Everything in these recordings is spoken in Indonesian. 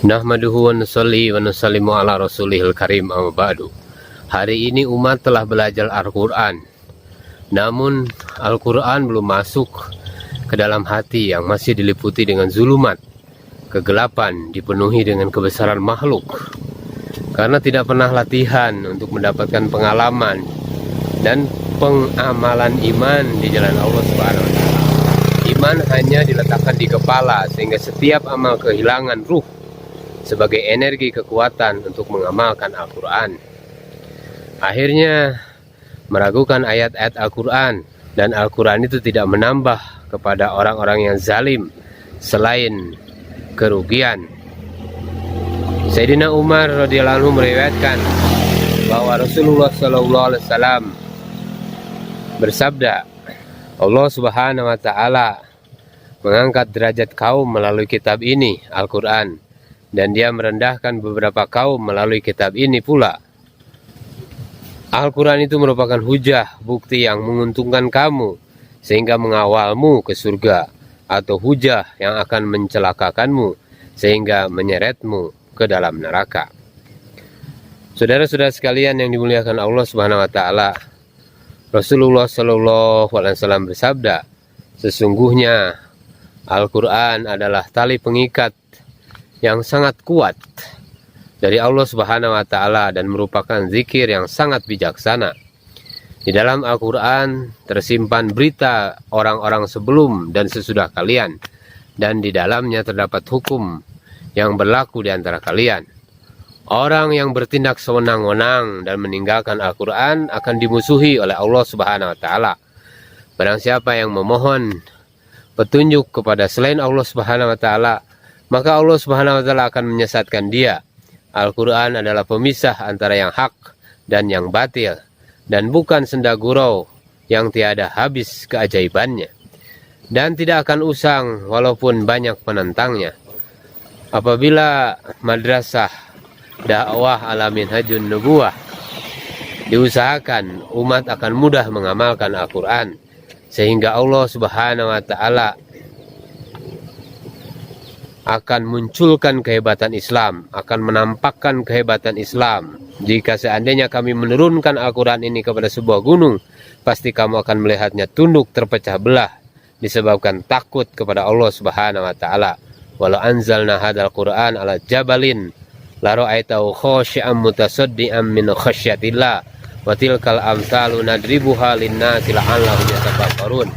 Nahmaduhu wa nusalli wa nusallimu ala rasulihil karim amma ba'du. Hari ini umat telah belajar Al-Quran. Namun Al-Quran belum masuk ke dalam hati yang masih diliputi dengan zulumat, kegelapan, dipenuhi dengan kebesaran makhluk. Karena tidak pernah latihan untuk mendapatkan pengalaman dan pengamalan iman di jalan Allah Subhanahu wa Ta'ala. Iman hanya diletakkan di kepala, sehingga setiap amal kehilangan ruh sebagai energi kekuatan untuk mengamalkan Al-Quran. Akhirnya meragukan ayat-ayat Al-Quran, dan Al-Quran itu tidak menambah kepada orang-orang yang zalim selain kerugian. Sayyidina Umar radhiyallahu anhu meriwayatkan bahwa Rasulullah SAW bersabda, Allah Subhanahu wa Ta'ala mengangkat derajat kaum melalui kitab ini, Al-Quran, dan dia merendahkan beberapa kaum melalui kitab ini pula. Al-Quran itu merupakan hujah, bukti yang menguntungkan kamu sehingga mengawalmu ke surga, atau hujah yang akan mencelakakanmu sehingga menyeretmu ke dalam neraka. Saudara-saudara sekalian yang dimuliakan Allah Subhanahu wa Ta'ala, Rasulullah SAW bersabda, sesungguhnya Al-Quran adalah tali pengikat yang sangat kuat dari Allah Subhanahu wa Ta'ala dan merupakan zikir yang sangat bijaksana. Di dalam Al-Quran tersimpan berita orang-orang sebelum dan sesudah kalian, dan di dalamnya terdapat hukum yang berlaku di antara kalian. Orang yang bertindak sewenang-wenang dan meninggalkan Al-Quran akan dimusuhi oleh Allah Subhanahu wa Ta'ala. Barang siapa yang memohon petunjuk kepada selain Allah Subhanahu wa Ta'ala, maka Allah Subhanahu wa Ta'ala akan menyesatkan dia. Al-Quran adalah pemisah antara yang hak dan yang batil, dan bukan senda gurau yang tiada habis keajaibannya, dan tidak akan usang walaupun banyak penentangnya. Apabila madrasah dakwah ala minhajun nubuwah diusahakan, umat akan mudah mengamalkan Al-Quran, sehingga Allah Subhanahu wa Ta'ala akan munculkan kehebatan Islam, akan menampakkan kehebatan Islam. Jika seandainya kami menurunkan Al-Quran ini kepada sebuah gunung, pasti kamu akan melihatnya tunduk terpecah belah disebabkan takut kepada Allah Subhanahu wa Ta'ala. Walau anzalna hadzal Qur'an ala jabalin la ra'aitahu khashi'an mutasaddian min khasyatillah wa tilkal amsalu nadribuha lin-nasi la'allahum yatafakkarun.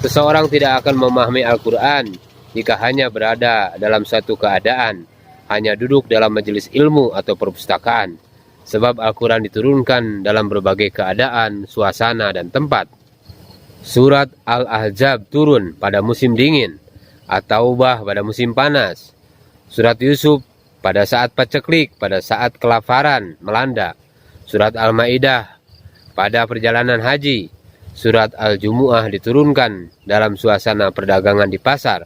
Seseorang tidak akan memahami Al-Quran jika hanya berada dalam suatu keadaan, hanya duduk dalam majelis ilmu atau perpustakaan. Sebab Al-Quran diturunkan dalam berbagai keadaan, suasana, dan tempat. Surat Al-Ahzab turun pada musim dingin, At-Taubah pada musim panas, Surat Yusuf pada saat paceklik, pada saat kelaparan melanda, Surat Al-Maidah pada perjalanan haji, Surat Al-Jumu'ah diturunkan dalam suasana perdagangan di pasar.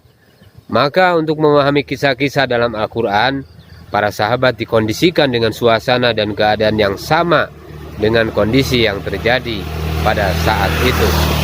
Maka untuk memahami kisah-kisah dalam Al-Quran, para sahabat dikondisikan dengan suasana dan keadaan yang sama dengan kondisi yang terjadi pada saat itu.